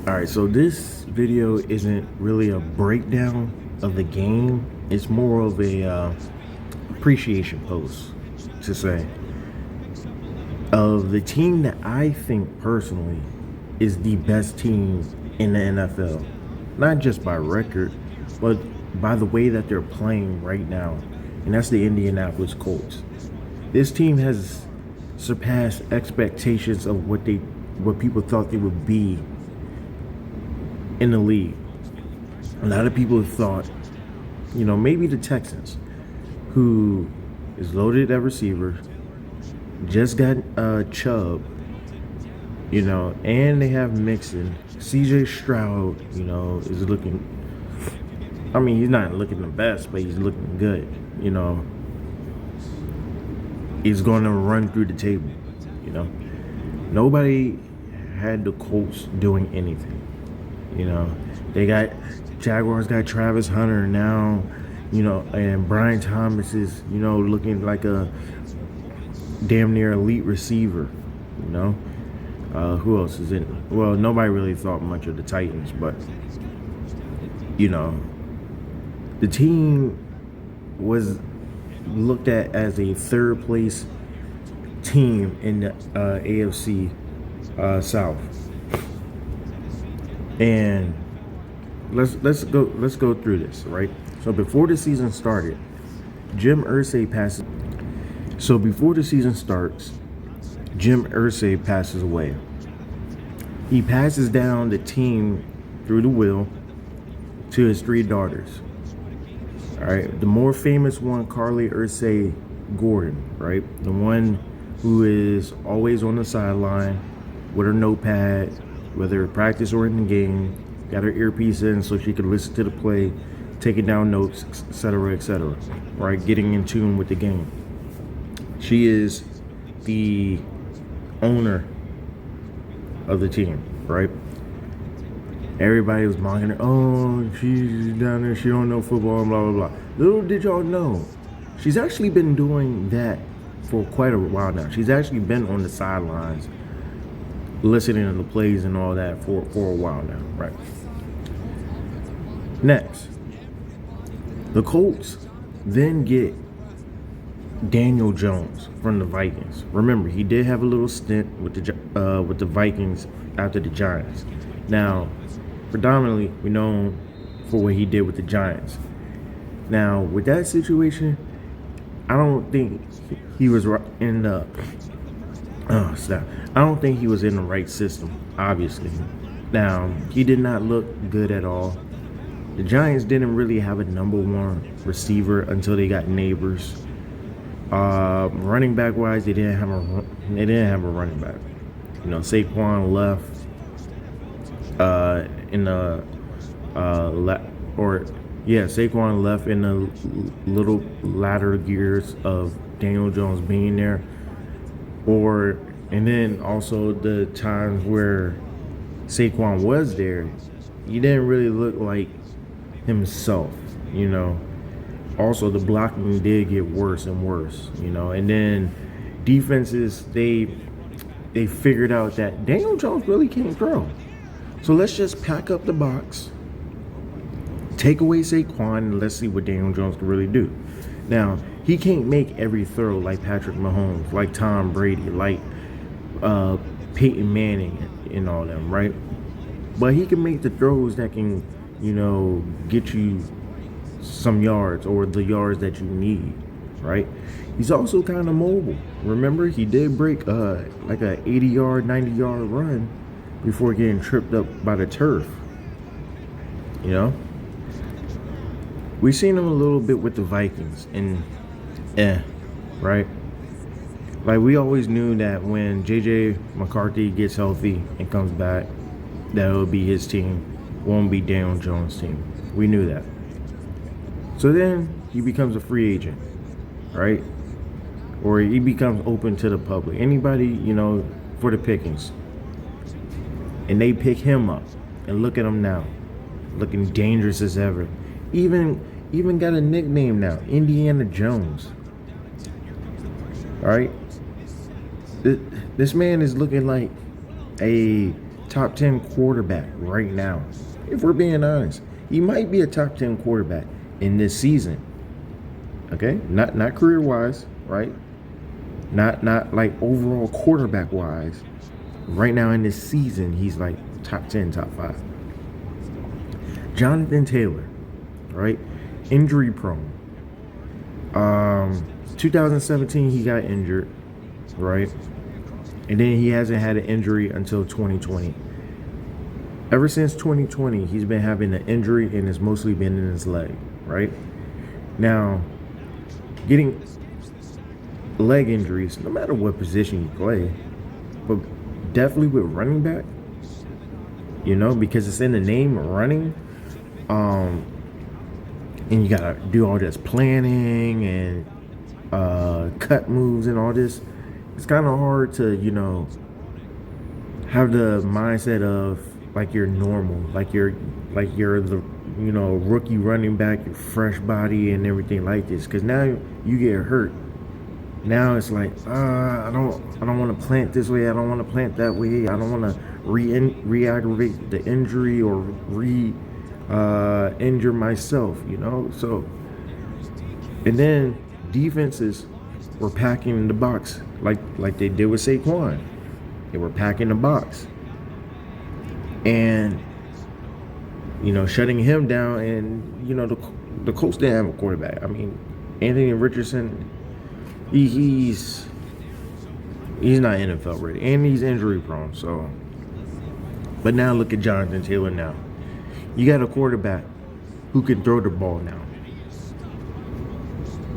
Alright, so this video isn't really a breakdown of the game. It's more of a appreciation post to say of the team that I think personally is the best team in the NFL. Not just by record, but by the way that they're playing right now. And that's the Indianapolis Colts. This team has surpassed expectations of what people thought they would be in the league. A lot of people thought, maybe the Texans, who is loaded at receiver, just got Chubb, and they have Mixon. CJ Stroud, is looking, he's not looking the best, but he's looking good, He's going to run through the table, Nobody had the Colts doing anything. They got Jaguars got Travis Hunter now, and Brian Thomas is, looking like a damn near elite receiver, Who else is in? Well, nobody really thought much of the Titans, but, the team was looked at as a third place team in the AFC South. And let's go through this, right? So before the season started, Jim Irsay passes. So before the season starts, Jim Irsay passes away. He passes down the team through the will to his three daughters. All right, the more famous one, Carly Irsay Gordon, right? The one who is always on the sideline with her notepad, whether practice or in the game, got her earpiece in so she could listen to the play, taking down notes, etc., right? Getting in tune with the game. She is the owner of the team, right? Everybody was mocking her. Oh, she's down there. She don't know football, blah, blah, blah. Little did y'all know, she's actually been doing that for quite a while now. She's actually been on the sidelines listening to the plays and all that for a while now, right? Next, the Colts then get Daniel Jones from the Vikings. Remember, he did have a little stint with the Vikings after the Giants. Now, predominantly, we know for what he did with the Giants. Now, with that situation, I don't think he was in the. I don't think he was in the right system, obviously. Now, he did not look good at all. The Giants didn't really have a number one receiver until they got Neighbors. Running back wise, they didn't have a running back. Saquon left Saquon left in the little latter years of Daniel Jones being there. And then also the times where Saquon was there, he didn't really look like himself, Also, the blocking did get worse and worse, And then defenses, they figured out that Daniel Jones really can't throw. So let's just pack up the box, take away Saquon, and let's see what Daniel Jones can really do. Now, he can't make every throw like Patrick Mahomes, like Tom Brady, like Peyton Manning and all them, right? But he can make the throws that can, get you some yards or the yards that you need, right? He's also kind of mobile. Remember, he did break like a 80-yard, 90-yard run before getting tripped up by the turf. We've seen him a little bit with the Vikings, and right? Like, we always knew that when J.J. McCarthy gets healthy and comes back, that it'll be his team, won't be Daniel Jones' team. We knew that. So then he becomes a free agent, right? Or he becomes open to the public. Anybody, for the pickings. And they pick him up. And look at him now. Looking dangerous as ever. Even got a nickname now, Indiana Jones. All right? This man is looking like a top 10 quarterback right now. If we're being honest, he might be a top 10 quarterback in this season. Okay, not career wise, right? Not like overall quarterback wise. Right now in this season, he's like top 10, top 5. Jonathan Taylor, right? Injury prone. 2017 he got injured, right? And then he hasn't had an injury until 2020. Ever since 2020, he's been having an injury, and it's mostly been in his leg, right? Now, getting leg injuries, no matter what position you play, but definitely with running back, because it's in the name of running, and you gotta do all this planning and cut moves and all this. It's kind of hard to, have the mindset of like you're normal, like you're the rookie running back, your fresh body and everything like this. Because now you get hurt. Now it's like I don't want to plant this way. I don't want to plant that way. I don't want to re-aggravate the injury or injure myself. So, and then defenses were packing the box like they did with Saquon. They were packing the box. And, shutting him down, and, the Colts didn't have a quarterback. I mean, Anthony Richardson, he's not NFL ready, and he's injury prone. So, but now look at Jonathan Taylor now. You got a quarterback who can throw the ball now.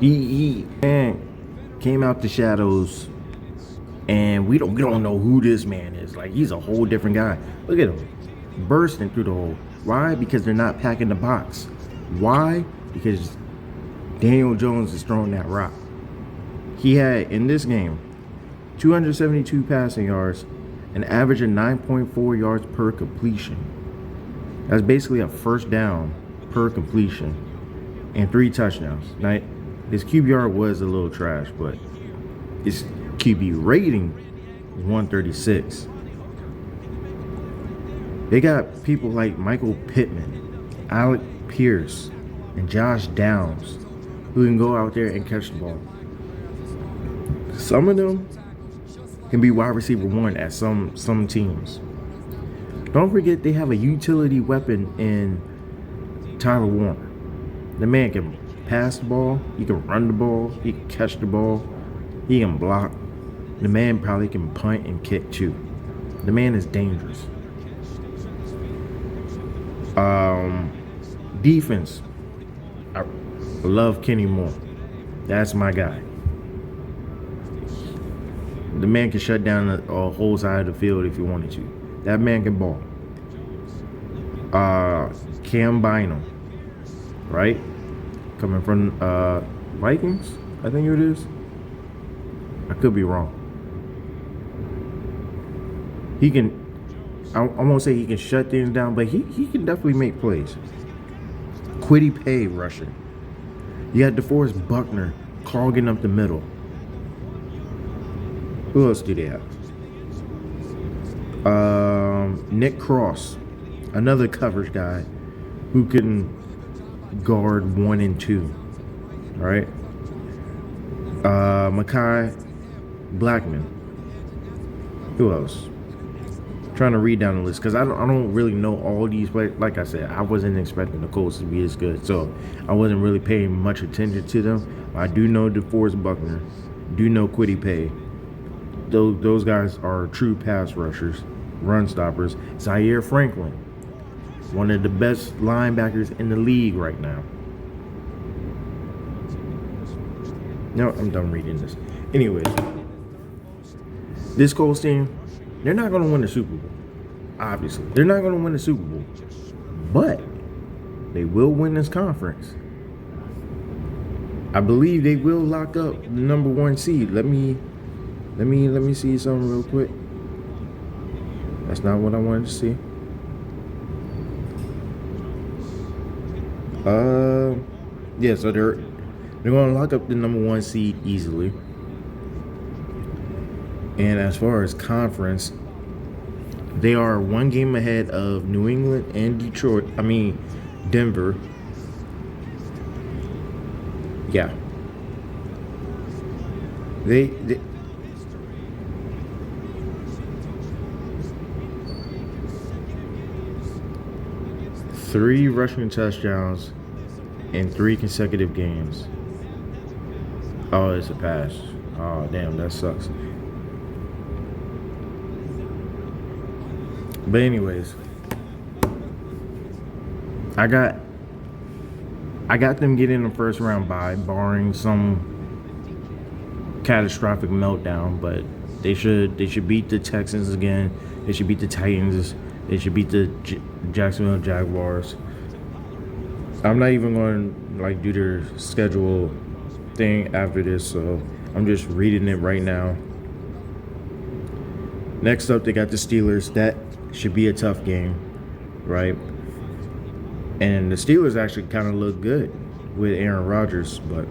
He came out the shadows, and we don't know who this man is. Like, he's a whole different guy. Look at him, bursting through the hole. Why? Because they're not packing the box. Why? Because Daniel Jones is throwing that rock. He had, in this game, 272 passing yards, an average of 9.4 yards per completion. That's basically a first down per completion, and 3 touchdowns. Now, his QBR was a little trash, but his QB rating was 136. They got people like Michael Pittman, Alec Pierce, and Josh Downs who can go out there and catch the ball. Some of them can be wide receiver 1 at some teams. Don't forget they have a utility weapon in Tyler Warner. The man can pass the ball, he can run the ball, he can catch the ball, he can block. The man probably can punt and kick too. The man is dangerous. Defense, I love Kenny Moore. That's my guy. The man can shut down a whole side of the field if he wanted to. That man can ball. Cam Bynum, right? Coming from Vikings, I think it is. I could be wrong. He can, I won't say he can shut things down, but he can definitely make plays. Kwity Paye rushing. You got DeForest Buckner clogging up the middle. Who else do they have? Nick Cross, another coverage guy who can guard 1 and 2. All right. Mekhi Blackman. Who else? Trying to read down the list because I don't really know all these players. Like I said, I wasn't expecting the Colts to be as good, so I wasn't really paying much attention to them. I do know DeForest Buckner, do know Kwity Paye. Those guys are true pass rushers, run stoppers. Zaire Franklin, one of the best linebackers in the league right now. No, I'm done reading this. Anyways, this Colts team, they're not going to win the Super Bowl. Obviously, they're not going to win the Super Bowl, but they will win this conference. I believe they will lock up the number 1 seed. Let me see something real quick. That's not what I wanted to see. Yeah, so they're going to lock up the number 1 seed easily. And as far as conference, They are one game ahead of New England and Detroit. I mean, Denver. Yeah. They 3 rushing touchdowns in 3 consecutive games. Oh, it's a pass. Oh, damn, that sucks. But anyways, I got them getting the first round bye, barring some catastrophic meltdown. But they should beat the Texans again. They should beat the Titans. They should beat the Jacksonville Jaguars. I'm not even going to like do their schedule thing after this, so I'm just reading it right now. Next up, they got the Steelers. That should be a tough game, right? And the Steelers actually kind of look good with Aaron Rodgers, but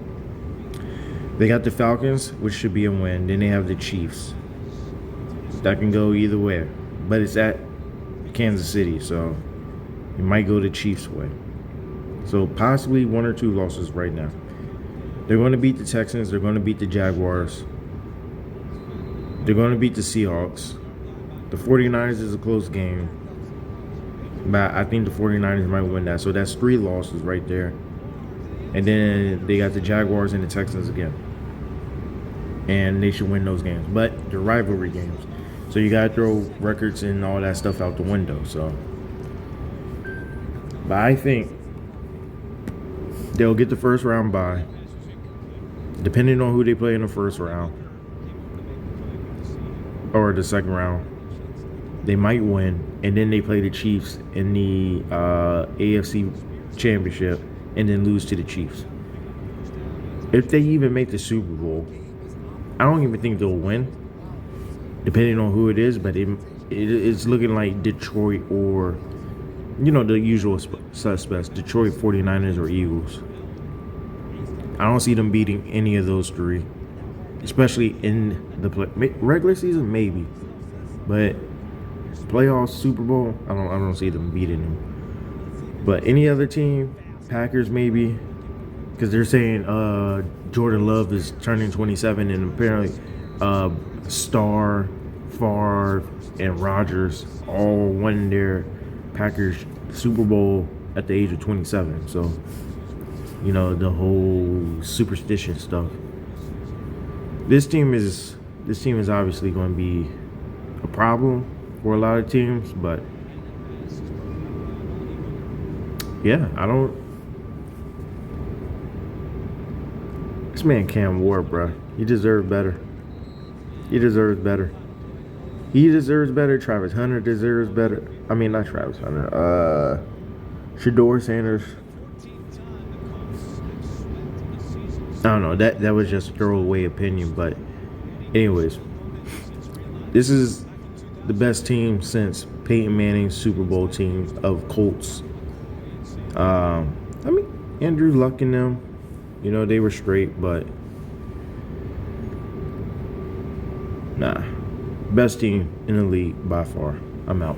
they got the Falcons, which should be a win. Then they have the Chiefs. That can go either way, but it's at Kansas City, so it might go the Chiefs' way. So possibly 1 or 2 losses right now. They're going to beat the Texans. They're going to beat the Jaguars. They're going to beat the Seahawks. The 49ers is a close game, but I think the 49ers might win that. So that's 3 losses right there. And then they got the Jaguars and the Texans again. And they should win those games. But they're rivalry games. So you got to throw records and all that stuff out the window. So, but I think they'll get the first round bye, depending on who they play in the first round or the second round. They might win, and then they play the Chiefs in the AFC Championship, and then lose to the Chiefs. If they even make the Super Bowl, I don't even think they'll win, depending on who it is, but it's looking like Detroit or, the usual suspects, Detroit 49ers or Eagles. I don't see them beating any of those 3, especially in the regular season, maybe. But playoffs, Super Bowl, I don't see them beating them. But any other team, Packers maybe, because they're saying Jordan Love is turning 27, and apparently Starr, Favre, and Rodgers all won their Packers Super Bowl at the age of 27. So, the whole superstition stuff. This team is obviously going to be a problem for a lot of teams, but yeah, this man Cam Ward, bro. He deserves better. He deserves better. Travis Hunter deserves better. I mean, not Travis Hunter. Shedeur Sanders. I don't know. That was just a throwaway opinion, but anyways, this is the best team since Peyton Manning's Super Bowl team of Colts. I mean, Andrew Luck and them, they were straight, but nah. Best team in the league by far. I'm out.